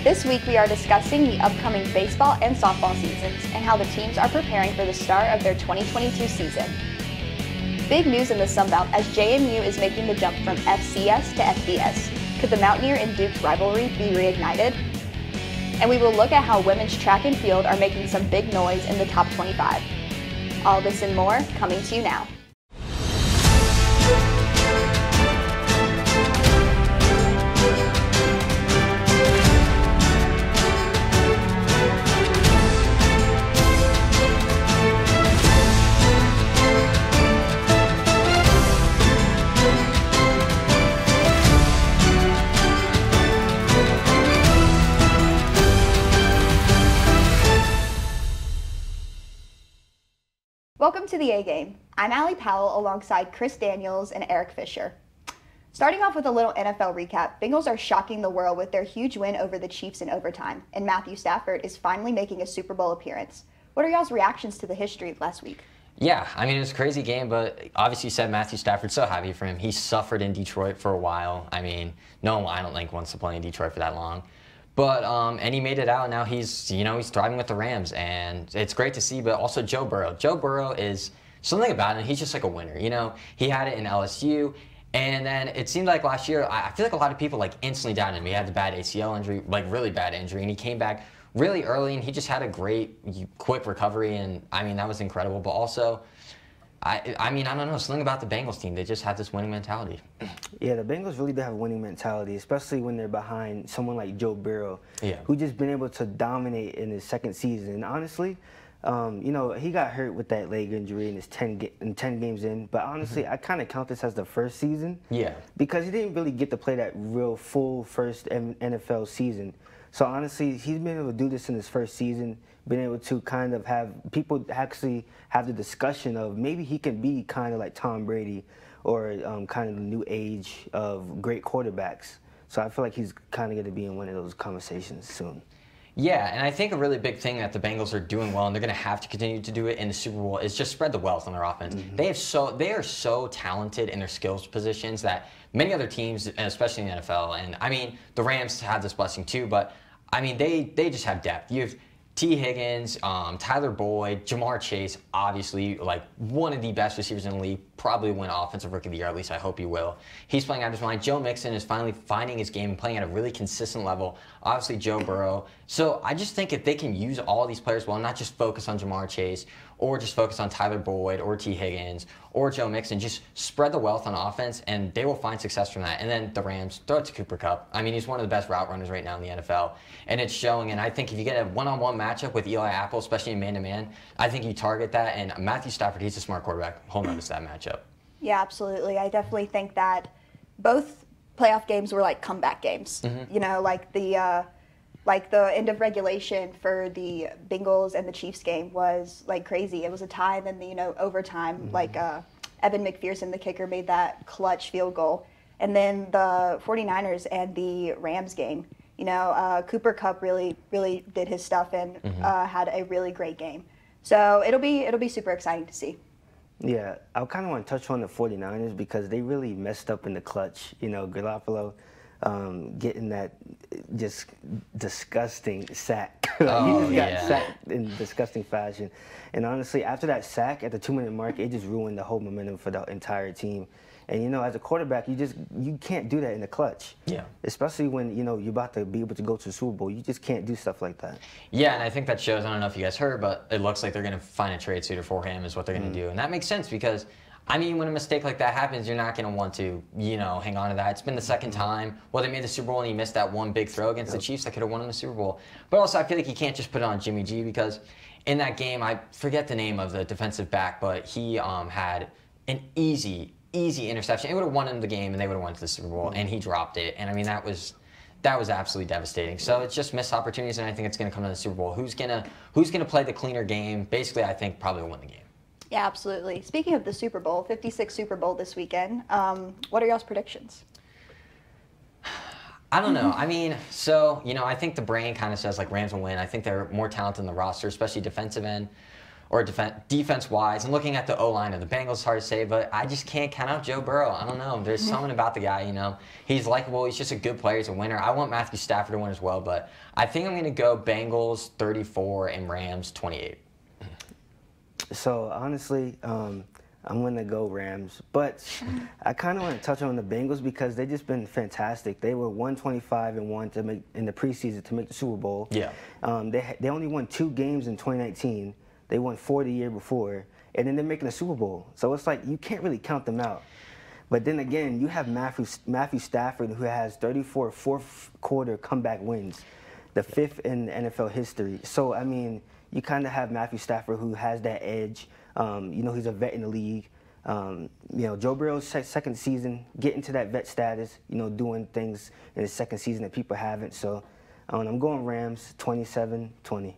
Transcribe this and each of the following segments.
This week we are discussing the upcoming baseball and softball seasons and how the teams are preparing for the start of their 2022 season. Big news in the Sun Belt as JMU is making the jump from FCS to FBS. Could the Mountaineer and Duke rivalry be reignited? And we will look at how women's track and field are making some big noise in the top 25. All this and more coming to you now. Welcome to the A-Game. I'm Allie Powell alongside Chris Daniels and Eric Fisher. Starting off with a little NFL recap, Bengals are shocking the world with their huge win over the Chiefs in overtime, and Matthew Stafford is finally making a Super Bowl appearance. What are y'all's reactions to the history last week? Yeah, I mean, it was a crazy game, but obviously you said Matthew Stafford, so happy for him. He suffered in Detroit for a while. I mean, no one, I don't think, wants to play in Detroit for that long. But, and he made it out, and now he's thriving with the Rams, and it's great to see, but also Joe Burrow. Joe Burrow is something about him, he's just like a winner, He had it in LSU, and then it seemed like last year, I feel like a lot of people, instantly doubted him. He had the bad ACL injury, really bad injury, and he came back really early, and he just had a great, quick recovery, and, I mean, that was incredible, but also, I mean, I don't know, something about the Bengals team. They just have this winning mentality. Yeah, the Bengals really do have a winning mentality, especially when they're behind someone like Joe Burrow, who just been able to dominate in his second season. And honestly, he got hurt with that leg injury in his 10 games in. But honestly, I kind of count this as the first season. Yeah. Because he didn't really get to play that real full first NFL season. So honestly, he's been able to do this in his first season, been able to kind of have people actually have the discussion of maybe he can be kind of like Tom Brady or kind of the new age of great quarterbacks. So I feel like he's kind of going to be in one of those conversations soon. Yeah, and I think a really big thing that the Bengals are doing well, and they're going to have to continue to do it in the Super Bowl, is just spread the wealth on their offense. They are so talented in their skills positions that many other teams, especially in the NFL, and I mean, the Rams have this blessing too, but I mean, they just have depth. You have T. Higgins, Tyler Boyd, Jamar Chase, obviously one of the best receivers in the league, probably win Offensive Rookie of the Year, at least I hope he will. He's playing out of his mind. Joe Mixon is finally finding his game and playing at a really consistent level. Obviously, Joe Burrow. So I just think if they can use all these players well, not just focus on Jamar Chase or just focus on Tyler Boyd or T. Higgins or Joe Mixon, just spread the wealth on offense, and they will find success from that. And then the Rams, throw it to Cooper Kupp. I mean, he's one of the best route runners right now in the NFL, and it's showing. And I think if you get a one-on-one matchup with Eli Apple, especially in man-to-man, I think you target that. And Matthew Stafford, he's a smart quarterback. Hold on to that matchup. Yeah, absolutely. I definitely think that both playoff games were like comeback games. Like the end of regulation for the Bengals and the Chiefs game was like crazy. It was a tie, and then overtime, Evan McPherson, the kicker, made that clutch field goal. And then the 49ers and the Rams game, Cooper Kupp really did his stuff and had a really great game. So it'll be super exciting to see. Yeah, I kind of want to touch on the 49ers because they really messed up in the clutch. Garoppolo getting that just disgusting sack. He just got sacked in disgusting fashion. And honestly, after that sack at the 2-minute mark, it just ruined the whole momentum for the entire team. And, as a quarterback, you can't do that in the clutch. Yeah. Especially when, you're about to be able to go to the Super Bowl. You just can't do stuff like that. Yeah, and I think that shows, I don't know if you guys heard, but it looks like they're going to find a trade suitor for him is what they're going to do. And that makes sense because, I mean, when a mistake like that happens, you're not going to want to, hang on to that. It's been the second time. Well, they made the Super Bowl and he missed that one big throw against the Chiefs that could have won in the Super Bowl. But also, I feel like you can't just put it on Jimmy G because in that game, I forget the name of the defensive back, but he had an easy interception. It would have won him the game, and they would have won to the Super Bowl, and he dropped it. And I mean, that was absolutely devastating. So it's just missed opportunities, and I think it's going to come to the Super Bowl. Who's gonna play the cleaner game? Basically, I think probably will win the game. Yeah, absolutely. Speaking of the Super Bowl, 56th Super Bowl this weekend. What are y'all's predictions? I don't know. I mean, so, I think the brain kind of says Rams will win. I think they're more talented in the roster, especially defensive end. or defense-wise. And looking at the O-line of the Bengals, it's hard to say, but I just can't count out Joe Burrow. I don't know. There's something about the guy, you know. He's likable. He's just a good player. He's a winner. I want Matthew Stafford to win as well, but I think I'm going to go Bengals 34 and Rams 28. So, honestly, I'm going to go Rams. But I kind of want to touch on the Bengals because they've just been fantastic. They were 125-1 to make in the preseason to make the Super Bowl. Yeah. They only won 2 games in 2019. They won 4 the year before. And then they're making a Super Bowl. So it's like you can't really count them out. But then again, you have Matthew Stafford, who has 34 fourth-quarter comeback wins, the 5th in NFL history. So, I mean, you kind of have Matthew Stafford, who has that edge. You know, he's a vet in the league. You know, Joe Burrow's second season, getting to that vet status, you know, doing things in his second season that people haven't. So I'm going Rams 27-20.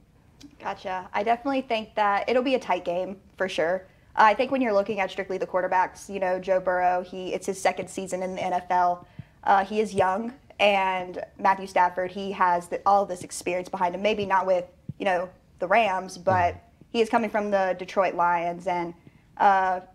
Gotcha. I definitely think that it'll be a tight game for sure. I think when you're looking at strictly the quarterbacks, you know, Joe Burrow, it's his second season in the NFL. He is young, and Matthew Stafford, he has all of this experience behind him. Maybe not with, you know, the Rams, but he is coming from the Detroit Lions and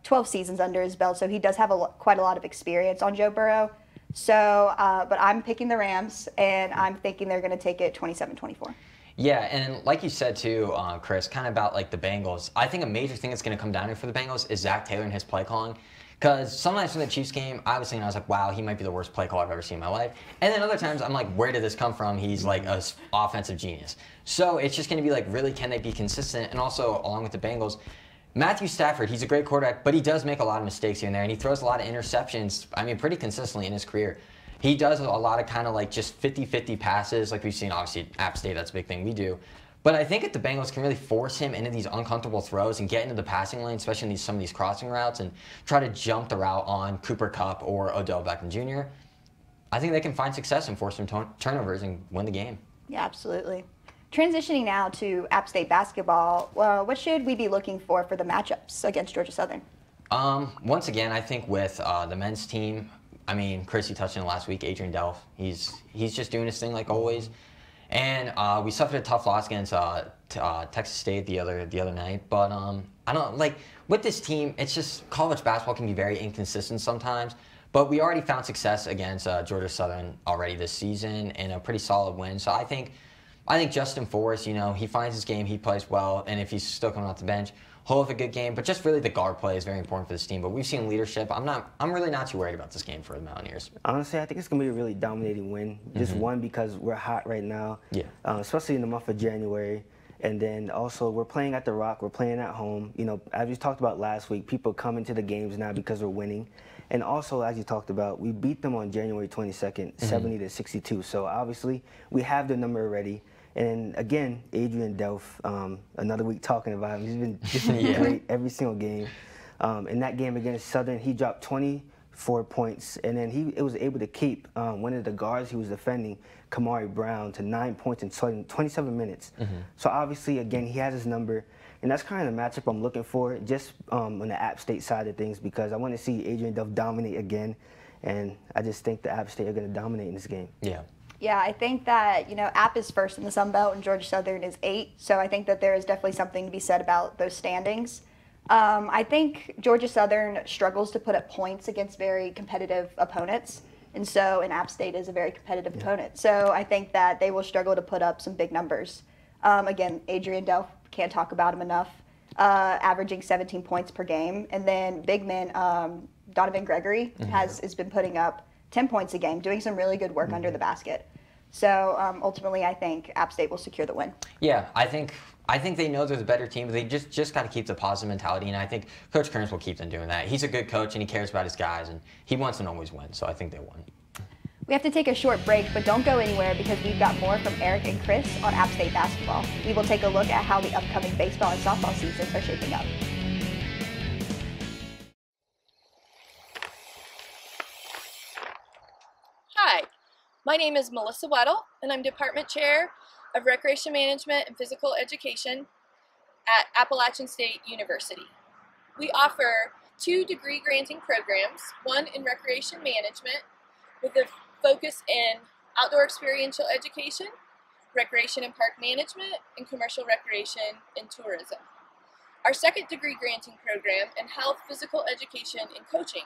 12 seasons under his belt, so he does have quite a lot of experience on Joe Burrow. So, but I'm picking the Rams, and I'm thinking they're going to take it 27-24. Yeah, and like you said too, Chris, kind of about like the Bengals. I think a major thing that's going to come down here for the Bengals is Zach Taylor and his play calling. Because sometimes from the Chiefs game, I was like, wow, he might be the worst play caller I've ever seen in my life. And then other times, I'm like, where did this come from? He's like an offensive genius. So it's just going to be like, really, can they be consistent? And also, along with the Bengals, Matthew Stafford, he's a great quarterback, but he does make a lot of mistakes here and there, and he throws a lot of interceptions, I mean, pretty consistently in his career. He does a lot of kind of like just 50-50 passes, like we've seen, obviously, at App State, that's a big thing we do. But I think if the Bengals can really force him into these uncomfortable throws and get into the passing lane, especially in some of these crossing routes, and try to jump the route on Cooper Kupp or Odell Beckham Jr., I think they can find success and force some turnovers and win the game. Yeah, absolutely. Transitioning now to App State basketball, what should we be looking for the matchups against Georgia Southern? Once again, I think with the men's team, I mean, Chris, you touched on it last week, Adrian Delph. He's just doing his thing like always. And we suffered a tough loss against Texas State the other night. But I don't like with this team. It's just college basketball can be very inconsistent sometimes. But we already found success against Georgia Southern already this season in a pretty solid win. So I think Justin Forrest, you know, he finds his game, he plays well, and if he's still coming off the bench, he'll have a good game. But just really the guard play is very important for this team. But we've seen leadership. I'm really not too worried about this game for the Mountaineers. Honestly, I think it's gonna be a really dominating win. Just one, because we're hot right now, especially in the month of January. And then also we're playing at the Rock. We're playing at home. You know, as we talked about last week, people come into the games now because we're winning. And also, as you talked about, we beat them on January 22nd, 70-62. So obviously, we have the number already. And again, Adrian Delph, another week talking about him. He's been great every single game. In that game against Southern, he dropped 24 points, and then he was able to keep one of the guards he was defending, Kamari Brown, to 9 points in 27 minutes. So obviously, again, he has his number. And that's kind of the matchup I'm looking for, just on the App State side of things, because I want to see Adrian Delph dominate again. And I just think the App State are going to dominate in this game. Yeah. Yeah, I think that, you know, App is first in the Sun Belt and Georgia Southern is 8. So I think that there is definitely something to be said about those standings. I think Georgia Southern struggles to put up points against very competitive opponents. And App State is a very competitive opponent. So I think that they will struggle to put up some big numbers. Again, Adrian Delph, can't talk about him enough, averaging 17 points per game. And then big man Donovan Gregory has been putting up 10 points a game, doing some really good work under the basket. So ultimately, I think App State will secure the win. Yeah, I think they know they're the better team, but they just got to keep the positive mentality, and I think Coach Kearns will keep them doing that. He's a good coach, and he cares about his guys, and he wants them to always win, so I think they won. We have to take a short break, but don't go anywhere because we've got more from Eric and Chris on App State basketball. We will take a look at how the upcoming baseball and softball seasons are shaping up. Hi, my name is Melissa Weddle, and I'm Department Chair of Recreation Management and Physical Education at Appalachian State University. We offer 2 degree-granting programs, one in Recreation Management with a focus in outdoor experiential education, recreation and park management, and commercial recreation and tourism. Our second degree granting program in health, physical education, and coaching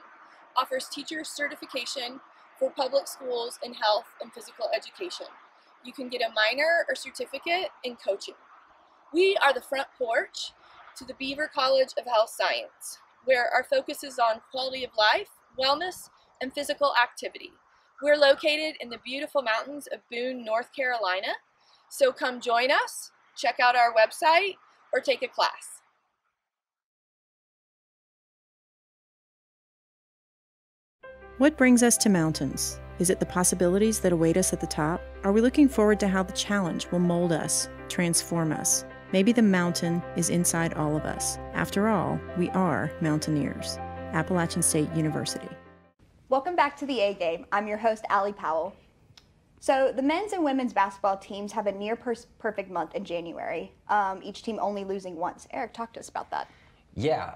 offers teacher certification for public schools in health and physical education. You can get a minor or certificate in coaching. We are the front porch to the Beaver College of Health Science, where our focus is on quality of life, wellness, and physical activity. We're located in the beautiful mountains of Boone, North Carolina, so come join us, check out our website, or take a class. What brings us to mountains? Is it the possibilities that await us at the top? Are we looking forward to how the challenge will mold us, transform us? Maybe the mountain is inside all of us. After all, we are mountaineers. Appalachian State University. Welcome back to the A Game. I'm your host, Allie Powell. So the men's and women's basketball teams have a near perfect month in January, each team only losing once. Eric, talk to us about that. Yeah,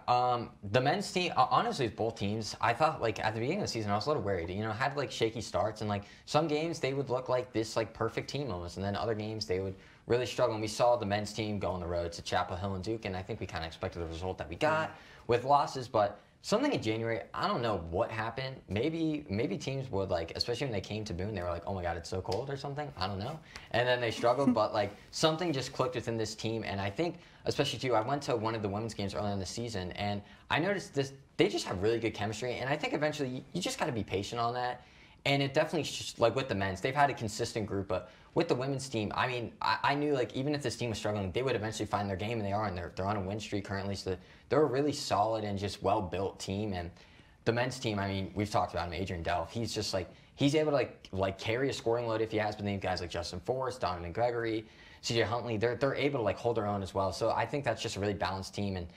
the men's team, honestly, with both teams, I thought, like, at the beginning of the season, I was a little worried. You know, had, like, shaky starts, and, like, some games, they would look like this, like, perfect team almost, and then other games, they would really struggle. And we saw the men's team go on the road to Chapel Hill and Duke, and I think we kind of expected the result that we got with losses, but something in January, I don't know what happened. Maybe teams would, like, especially when they came to Boone, they were like, oh my God, it's so cold or something. I don't know. And then they struggled, but, like, something just clicked within this team. And I think, especially too, I went to one of the women's games earlier in the season, and I noticed this, they just have really good chemistry. And I think eventually you just got to be patient on that. And it definitely, just, like with the men's, they've had a consistent group, but with the women's team, I mean, I knew, like, even if this team was struggling, they would eventually find their game, and they are, and they're on a win streak currently, so they're a really solid and just well-built team. And the men's team, I mean, we've talked about him, Adrian Delph, he's just, like, he's able to, like carry a scoring load if he has, but then guys like Justin Forrest, Donovan Gregory, CJ Huntley, they're able to, like, hold their own as well. So I think that's just a really balanced team, and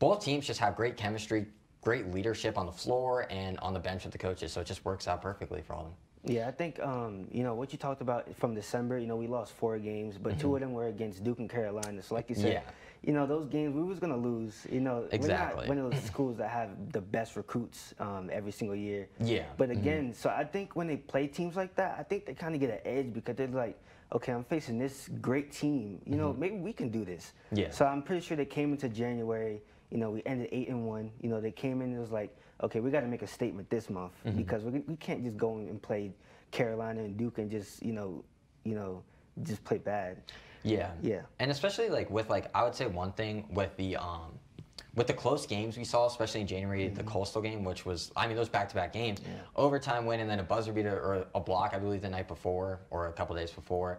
both teams just have great chemistry, great leadership on the floor and on the bench with the coaches, so it just works out perfectly for all of them. Yeah, I think, you know, what you talked about from December, you know, we lost 4 games, but 2 of them were against Duke and Carolina. So like you said, you know, those games we was going to lose. You know, exactly. We're not one of those schools that have the best recruits every single year. Yeah. But again, so I think when they play teams like that, I think they kind of get an edge because they're like, okay, I'm facing this great team. You know, maybe we can do this. Yeah. So I'm pretty sure they came into January, you know, we ended 8-1. You know, they came in and it was like, okay, we got to make a statement this month because we can't just go and play Carolina and Duke and just, you know, just play bad. Yeah. Yeah. And especially, like, with, like, I would say one thing with the close games we saw, especially in January, the Coastal game, which was, I mean, those back-to-back games, overtime win and then a buzzer beater or a block, I believe, the night before or a couple days before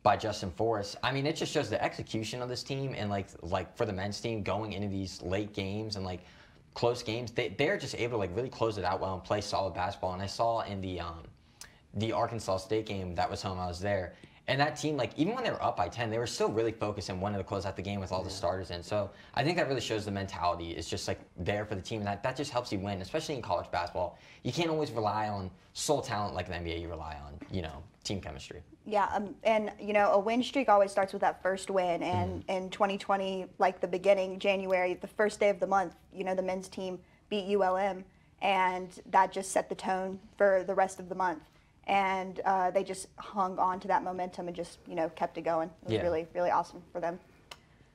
by Justin Forrest. I mean, it just shows the execution of this team and, like for the men's team going into these late games and, like, close games, they're just able to, like, really close it out well and play solid basketball. And I saw in the Arkansas State game that was home, I was there, and that team, like, even when they were up by 10, they were still really focused and wanted to close out the game with all the starters in. So I think that really shows the mentality is just, like, there for the team, and that just helps you win, especially in college basketball. You can't always rely on sole talent like in the NBA. You rely on, you know, team chemistry. Yeah, and, you know, a win streak always starts with that first win, and in 2020, like the beginning, January, the first day of the month, you know, the men's team beat ULM, and that just set the tone for the rest of the month. And they just hung on to that momentum and just, you know, kept it going. It was really, really awesome for them.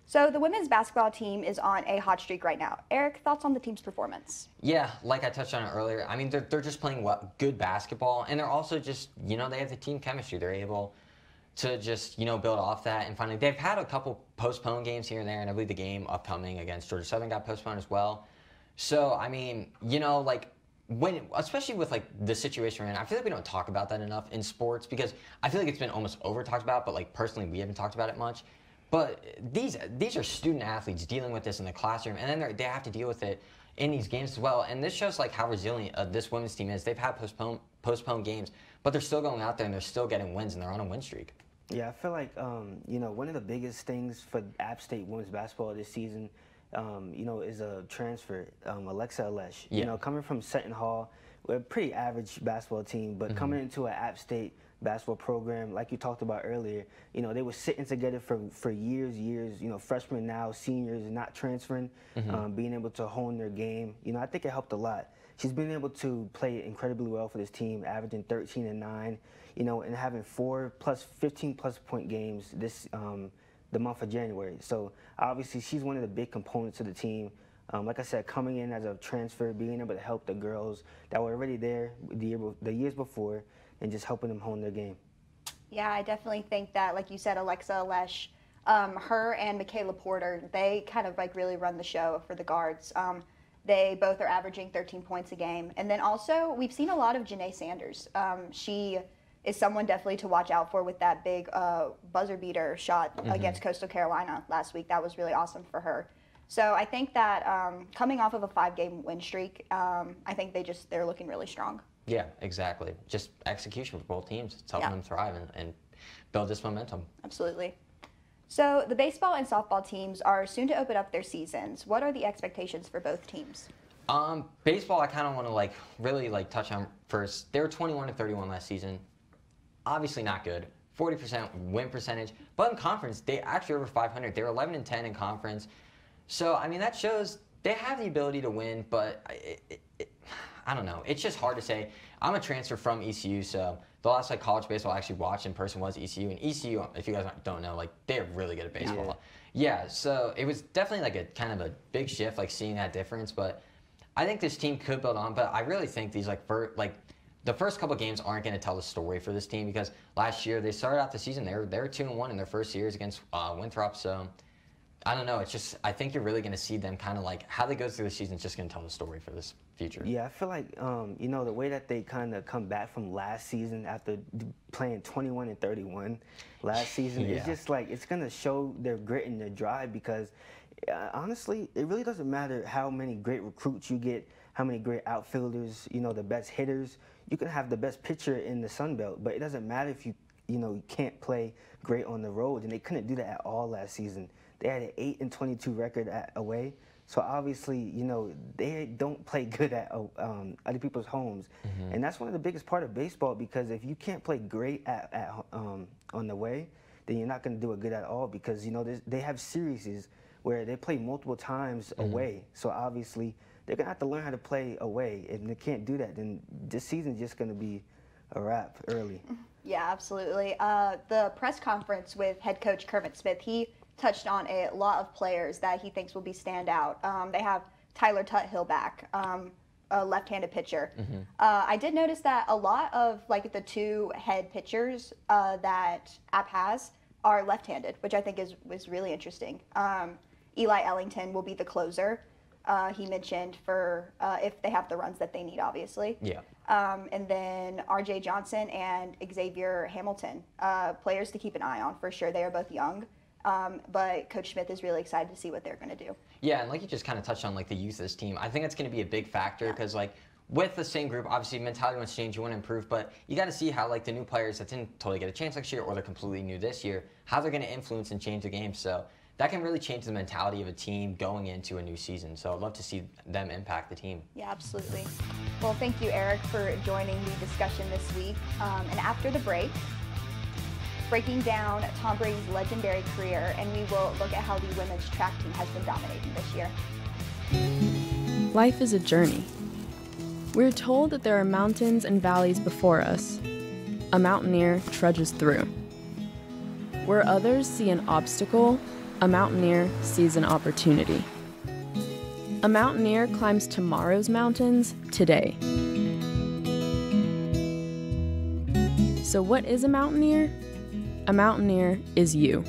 So the women's basketball team is on a hot streak right now. Eric, thoughts on the team's performance? Yeah, like I touched on it earlier, I mean, they're just playing good basketball, and they're also just, you know, they have the team chemistry. They're able to just, you know, build off that. And finally, they've had a couple postponed games here and there, and I believe the game upcoming against Georgia Southern got postponed as well. So, I mean, you know, like, especially with, like, the situation we're in, I feel like we don't talk about that enough in sports because I feel like it's been almost over talked about, but, like, personally we haven't talked about it much. But these are student athletes dealing with this in the classroom, and then they have to deal with it in these games as well. And this shows, like, how resilient this women's team is. They've had postponed games, but they're still going out there and they're still getting wins, and they're on a win streak. Yeah, I feel like, you know, one of the biggest things for App State women's basketball this season, you know, is a transfer, Alexa Alesh. You know, coming from Seton Hall, we're a pretty average basketball team, but coming into an App State basketball program, like you talked about earlier, you know, they were sitting together for years, you know, freshmen now, seniors, not transferring, being able to hone their game. You know, I think it helped a lot. She's been able to play incredibly well for this team, averaging 13 and 9, you know, and having 15+ point games the month of January. So obviously she's one of the big components of the team. Like I said, coming in as a transfer, being able to help the girls that were already there the years before, and just helping them hone their game. Yeah, I definitely think that, like you said, Alexa Alesh, her and Michaela Porter, they kind of like really run the show for the guards. They both are averaging 13 points a game. And then also, we've seen a lot of Janae Sanders. She is someone definitely to watch out for with that big buzzer beater shot against Coastal Carolina last week. That was really awesome for her. So I think that coming off of a 5-game win streak, I think they're looking really strong. Yeah, exactly. Just execution for both teams. It's helping them thrive and build this momentum. Absolutely. So the baseball and softball teams are soon to open up their seasons. What are the expectations for both teams? Baseball, I kind of want to really touch on first. They were 21-31 last season. Obviously not good. 40% win percentage. But in conference, they actually over 500. They were 11-10 in conference. So, I mean, that shows they have the ability to win, but I don't know. It's just hard to say. I'm a transfer from ECU, so the last college baseball I actually watched in person was ECU. And ECU, if you guys don't know, they're really good at baseball. Yeah, so it was definitely a kind of a big shift, seeing that difference. But I think this team could build on. But I really think these the first couple games aren't going to tell the story for this team, because last year they started out the season they were 2-1 in their first years against Winthrop. So I don't know. It's just, I think you're really going to see them kind of how they go through the season is just going to tell the story for this future. Yeah, I feel like, the way that they kind of come back from last season after playing 21-31 last season, it's just it's going to show their grit and their drive, because honestly, it really doesn't matter how many great recruits you get, how many great outfielders, the best hitters. You can have the best pitcher in the Sun Belt, but it doesn't matter if you can't play great on the road, and they couldn't do that at all last season. They had an 8-22 record away, so obviously, they don't play good at other people's homes, and that's one of the biggest part of baseball, because if you can't play great on the way, then you're not going to do it good at all, because they have series where they play multiple times away, so obviously they're going to have to learn how to play away. If they can't do that, then this season's just going to be a wrap early. Yeah, absolutely. The press conference with head coach Kermit Smith, he touched on a lot of players that he thinks will be standout. They have Tyler Tuthill back, a left-handed pitcher. I did notice that a lot of the two head pitchers that App has are left-handed, which I think was really interesting. Eli Ellington will be the closer. He mentioned for if they have the runs that they need, obviously. Yeah. And then R.J. Johnson and Xavier Hamilton, players to keep an eye on for sure. They are both young, but Coach Smith is really excited to see what they're going to do. Yeah, and you just kind of touched on the youth of this team. I think that's going to be a big factor, because with the same group, obviously mentality wants to change, you want to improve, but you got to see how the new players that didn't totally get a chance next year, or they're completely new this year, how they're going to influence and change the game. So that can really change the mentality of a team going into a new season. So I'd love to see them impact the team. Yeah, absolutely. Well, thank you, Eric, for joining the discussion this week. And after the break, breaking down Tom Brady's legendary career, and we will look at how the women's track team has been dominating this year. Life is a journey. We're told that there are mountains and valleys before us. A mountaineer trudges through. Where others see an obstacle, a mountaineer sees an opportunity. A mountaineer climbs tomorrow's mountains today. So what is a mountaineer? A mountaineer is you.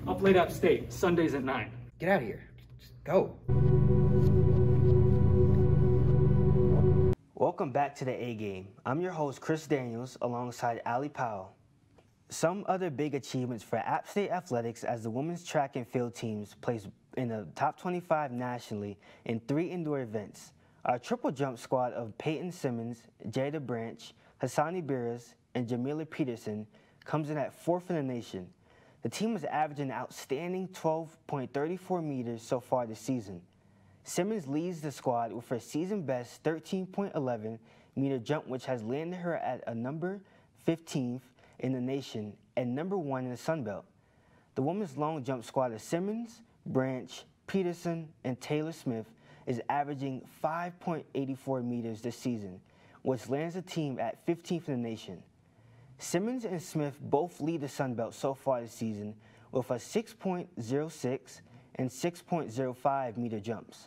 Up late upstate, Sundays at 9. Get out of here. Just go. Welcome back to the A Game. I'm your host, Chris Daniels, alongside Allie Powell. Some other big achievements for App State athletics as the women's track and field teams placed in the top 25 nationally in 3 indoor events. Our triple jump squad of Peyton Simmons, Jada Branch, Hassani Biras, and Jamila Peterson comes in at 4th in the nation. The team is averaging an outstanding 12.34 meters so far this season. Simmons leads the squad with her season-best 13.11 meter jump, which has landed her at a number 15th in the nation and number 1 in the Sun Belt. The women's long jump squad of Simmons, Branch, Peterson, and Taylor Smith is averaging 5.84 meters this season, which lands the team at 15th in the nation. Simmons and Smith both lead the Sun Belt so far this season with a 6.06 and 6.05 meter jumps.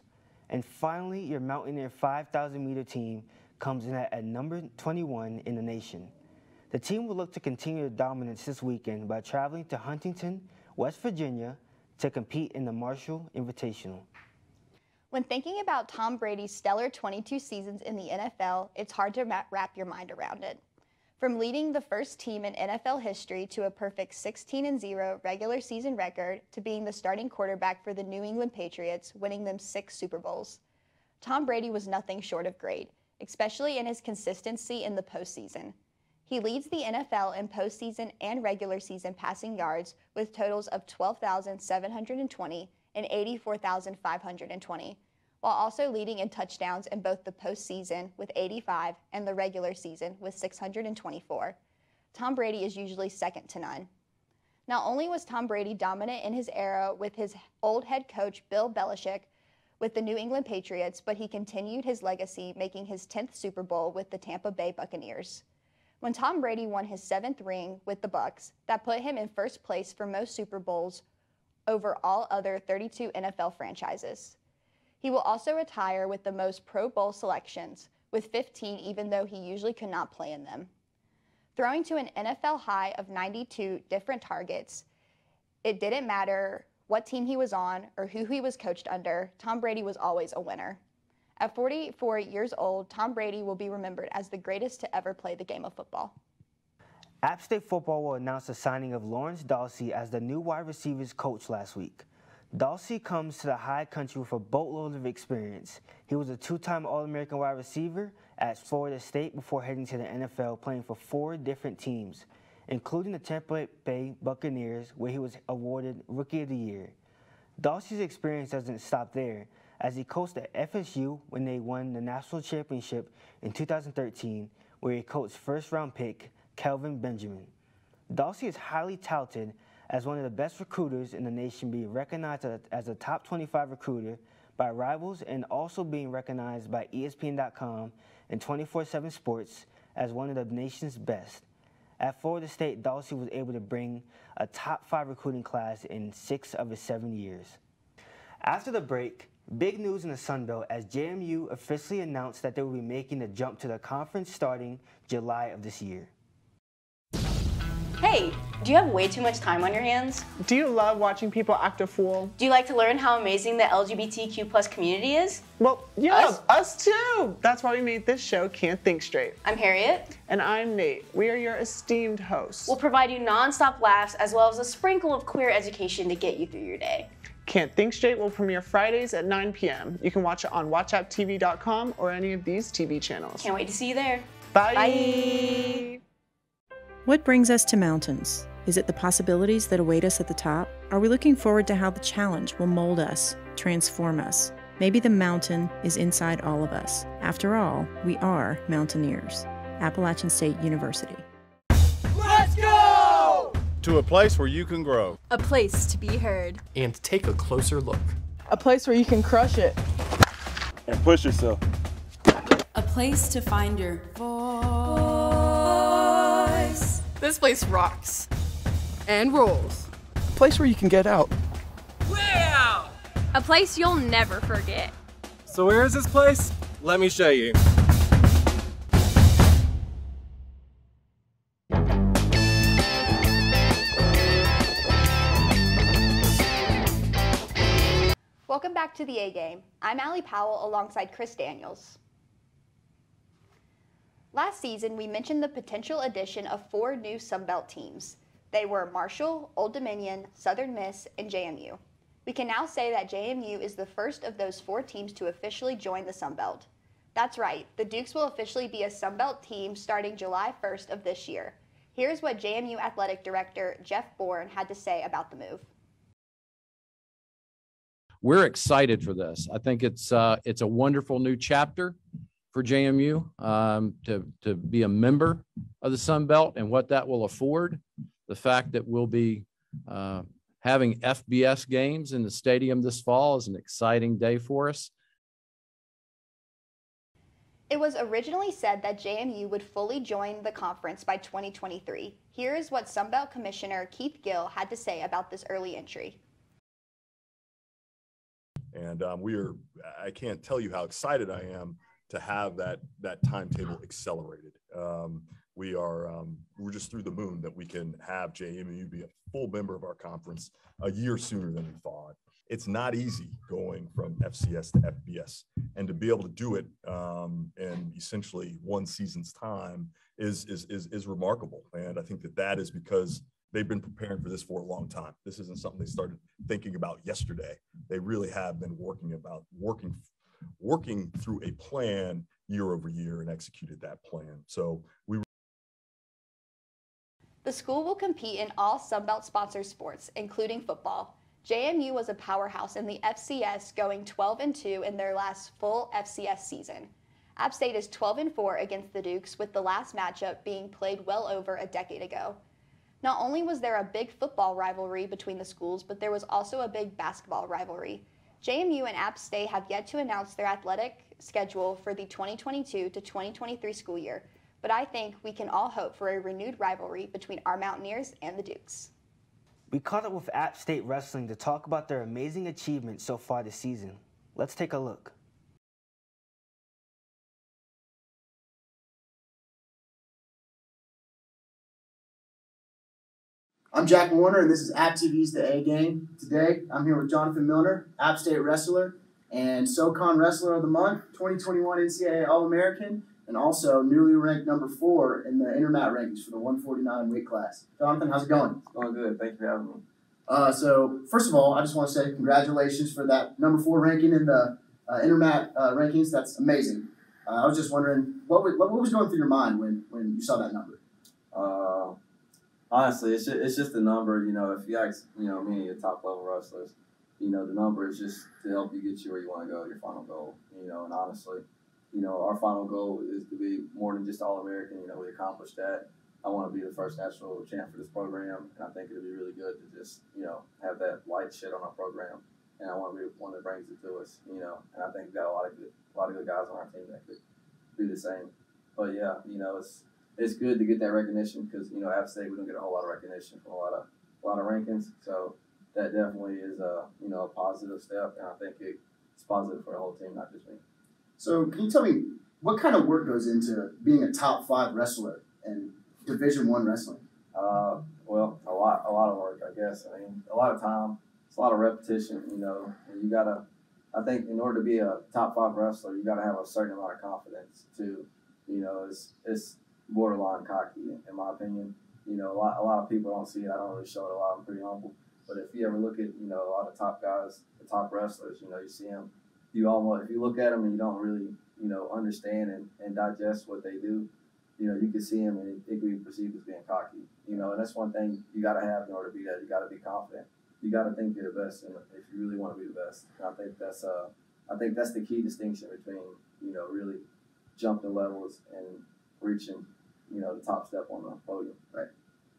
And finally, your Mountaineer 5,000 meter team comes in at number 21 in the nation. The team will look to continue their dominance this weekend by traveling to Huntington, West Virginia, to compete in the Marshall Invitational. When thinking about Tom Brady's stellar 22 seasons in the NFL, it's hard to wrap your mind around it. From leading the first team in NFL history to a perfect 16-0 regular season record to being the starting quarterback for the New England Patriots, winning them 6 Super Bowls, Tom Brady was nothing short of great, especially in his consistency in the postseason. He leads the NFL in postseason and regular season passing yards with totals of 12,720 and 84,520, while also leading in touchdowns in both the postseason with 85 and the regular season with 624. Tom Brady is usually second to none. Not only was Tom Brady dominant in his era with his old head coach Bill Belichick with the New England Patriots, but he continued his legacy, making his 10th Super Bowl with the Tampa Bay Buccaneers. When Tom Brady won his 7th ring with the Bucs, that put him in first place for most Super Bowls over all other 32 NFL franchises. He will also retire with the most Pro Bowl selections, with 15, even though he usually could not play in them. Throwing to an NFL high of 92 different targets, it didn't matter what team he was on or who he was coached under, Tom Brady was always a winner. At 44 years old, Tom Brady will be remembered as the greatest to ever play the game of football. App State football will announce the signing of Lawrence Dawsey as the new wide receivers coach last week. Dawsey comes to the high country with a boatload of experience. He was a 2-time All-American wide receiver at Florida State before heading to the NFL, playing for 4 different teams, including the Tampa Bay Buccaneers, where he was awarded Rookie of the Year. Dawsey's experience doesn't stop there, as he coached at FSU when they won the national championship in 2013, where he coached first-round pick Kelvin Benjamin. Dawsey is highly touted as one of the best recruiters in the nation, being recognized as a top 25 recruiter by Rivals and also being recognized by ESPN.com and 24/7 Sports as one of the nation's best. At Florida State, Dawsey was able to bring a top 5 recruiting class in 6 of his 7 years. After the break, big news in the Sun Belt as JMU officially announced that they will be making the jump to the conference starting July of this year. Hey, do you have way too much time on your hands? Do you love watching people act a fool? Do you like to learn how amazing the LGBTQ+ community is? Well, yeah, us too. That's why we made this show, Can't Think Straight. I'm Harriet. And I'm Nate. We are your esteemed hosts. We'll provide you non-stop laughs as well as a sprinkle of queer education to get you through your day. Can't Think Straight will premiere Fridays at 9 p.m. You can watch it on WatchAppTV.com or any of these TV channels. Can't wait to see you there. Bye. Bye. What brings us to mountains? Is it the possibilities that await us at the top? Are we looking forward to how the challenge will mold us, transform us? Maybe the mountain is inside all of us. After all, we are mountaineers. Appalachian State University. Let's go! To a place where you can grow. A place to be heard. And take a closer look. A place where you can crush it. And push yourself. A place to find your voice. This place rocks. And rolls. A place where you can get out. Way out! A place you'll never forget. So where is this place? Let me show you. Welcome back to the A Game. I'm Allie Powell alongside Chris Daniels. Last season, we mentioned the potential addition of 4 new Sunbelt teams. They were Marshall, Old Dominion, Southern Miss, and JMU. We can now say that JMU is the first of those 4 teams to officially join the Sunbelt. That's right, the Dukes will officially be a Sunbelt team starting July 1st of this year. Here's what JMU Athletic Director Jeff Bourne had to say about the move. We're excited for this. I think it's a wonderful new chapter for JMU to be a member of the Sun Belt and what that will afford. The fact that we'll be having FBS games in the stadium this fall is an exciting day for us. It was originally said that JMU would fully join the conference by 2023. Here is what Sunbelt Commissioner Keith Gill had to say about this early entry. And I can't tell you how excited I am to have that timetable accelerated. We're just through the moon that we can have JMU be a full member of our conference a year sooner than we thought. It's not easy going from FCS to FBS, and to be able to do it in essentially one season's time is remarkable. And I think that is because they've been preparing for this for a long time. This isn't something they started thinking about yesterday. They really have been working through a plan year over year and executed that plan. So the school will compete in all Sunbelt sponsored sports, including football. JMU was a powerhouse in the FCS, going 12-2 in their last full FCS season. App State is 12-4 against the Dukes, with the last matchup being played well over a decade ago. Not only was there a big football rivalry between the schools, but there was also a big basketball rivalry. JMU and App State have yet to announce their athletic schedule for the 2022 to 2023 school year, but I think we can all hope for a renewed rivalry between our Mountaineers and the Dukes. We caught up with App State Wrestling to talk about their amazing achievements so far this season. Let's take a look. I'm Jack Warner, and this is App TV's The A-Game. Today, I'm here with Jonathan Millner, App State wrestler and SoCon Wrestler of the Month, 2021 NCAA All-American, and also newly ranked number 4 in the Intermat rankings for the 149 weight class. Jonathan, how's it going? It's going good. Thank you for having me. So, first of all, I just want to say congratulations for that number 4 ranking in the Intermat rankings. That's amazing. I was just wondering, what was going through your mind when you saw that number? Honestly, it's just a number. You know, if you ask, me and your top level wrestlers, the number is just to help you get you where you want to go, your final goal. And honestly, our final goal is to be more than just All-American. We accomplished that. I want to be the first national champ for this program, and I think it'll be really good to just, have that light shed on our program. And I want to be one that brings it to us, and I think we've got a lot of good guys on our team that could do the same. But yeah, it's good to get that recognition because, App State, we don't get a whole lot of recognition from a lot of rankings. So that definitely is a positive step, and I think it's positive for the whole team, not just me. So can you tell me what kind of work goes into being a top 5 wrestler in Division I wrestling? Well, a lot of work, I guess. I mean, a lot of time. It's a lot of repetition, and you gotta. I think in order to be a top 5 wrestler, you gotta have a certain amount of confidence too. It's borderline cocky, in my opinion. A lot of people don't see it. I don't really show it a lot. I'm pretty humble. But if you ever look at, a lot of top guys, the top wrestlers, you see them. If you look at them and you don't really, understand and digest what they do, you can see them and it can be perceived as being cocky. And that's one thing you got to have in order to be that. You got to be confident. You got to think you're the best, and if you really want to be the best. And I think that's the key distinction between, really jumping levels and reaching, the top step on the podium. Right.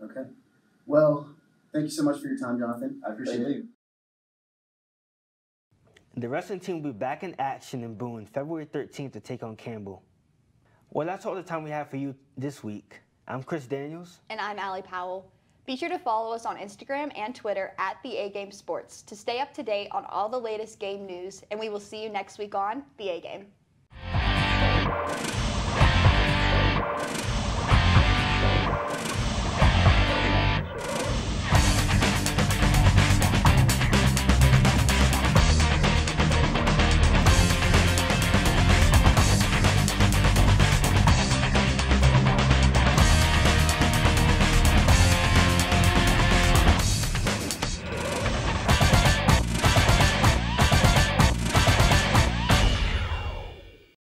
Okay. Well, thank you so much for your time, Jonathan. I appreciate it. The wrestling team will be back in action in Boone February 13th to take on Campbell. Well, that's all the time we have for you this week. I'm Chris Daniels. And I'm Allie Powell. Be sure to follow us on Instagram and Twitter at The A-Game Sports to stay up to date on all the latest game news, and we will see you next week on The A-Game.